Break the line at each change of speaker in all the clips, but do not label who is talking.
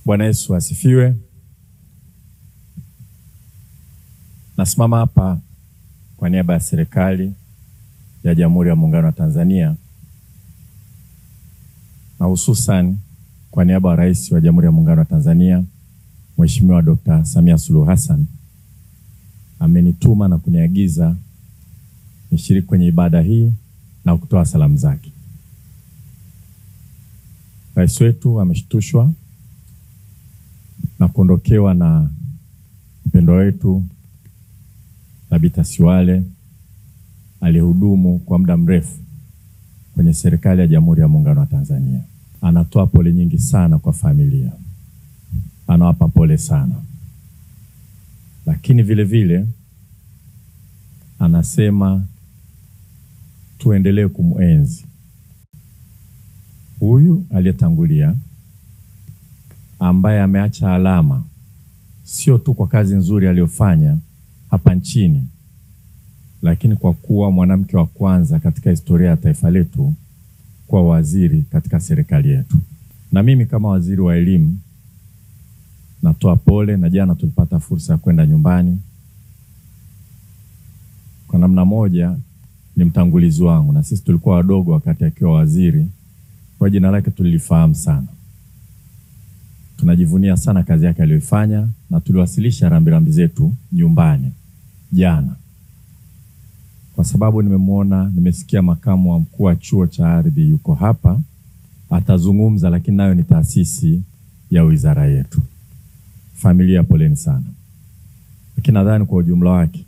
Bwana Yesu asifiwe. Nasimama hapa kwa niaba ya serikali ya Jamhuri ya Muungano wa Tanzania na hususan kwa niaba ya Rais wa Jamhuri ya Muungano wa Tanzania Mheshimiwa Dr. Samia Suluhu Hassan. Amenituma na kuniagiza nishiriki kwenye ibada hii na kutoa salamu zake. Rais wetu ameshtushwa na kuondokewa na mpendwa wetu Thabita Siwale aliyehudumu kwa muda mrefu kwenye serikali ya Jamhuri ya Muungano wa Tanzania. Anatoa pole nyingi sana kwa familia. Anawapa pole sana. Lakini vile vile anasema tuendelee kumuenzi huyu aliyetangulia, ambaye ameacha alama sio tu kwa kazi nzuri aliyofanya hapa nchini, lakini kwa kuwa mwanamke wa kwanza katika historia ya taifa letu kuwa waziri katika serikali yetu. Na mimi kama waziri wa elimu natoa pole, na jana tulipata fursa ya kwenda nyumbani. Kwa namna moja ni mtangulizi wangu, na sisi tulikuwa wadogo wakati akiwa waziri, kwa jina lake tulifahamu sana. Tunajivunia sana kazi yake aliyoifanya, na tuliwasilisha rambirambi zetu nyumbani jana. Kwa sababu nimesikia makamu wa mkuu wa chuo cha ardhi yuko hapa, atazungumza, lakini nayo ni taasisi ya wizara yetu. Familia poleni sana. Lakini nadhani kwa ujumla wake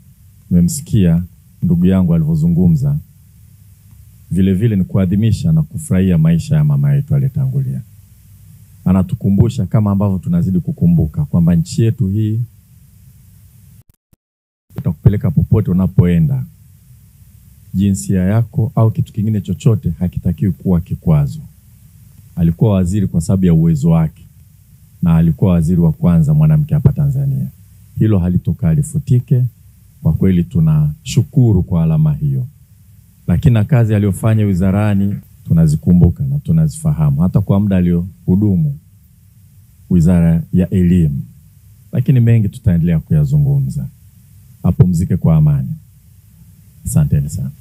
nimemsikia ndugu yangu alivyozungumza. Vile vile ni kuadhimisha na kufurahia maisha ya mama yetu aliyetangulia. Anatukumbusha kama ambavyo tunazidi kukumbuka kwamba nchi yetu hii itakupeleka popote unapoenda. Jinsia yako au kitu kingine chochote hakitakiwi kuwa kikwazo. Alikuwa waziri kwa sababu ya uwezo wake, na alikuwa waziri wa kwanza mwanamke hapa Tanzania. Hilo halitoka lifutike. Kwa kweli tunashukuru kwa alama hiyo. Lakini na kazi aliyofanya wizarani tunazikumbuka na tunazifahamu, hata kwa muda aliyohudumu Wizara ya Elimu. Lakini mengi tutaendelea kuyazungumza. Apumzike kwa amani. Asanteni sana.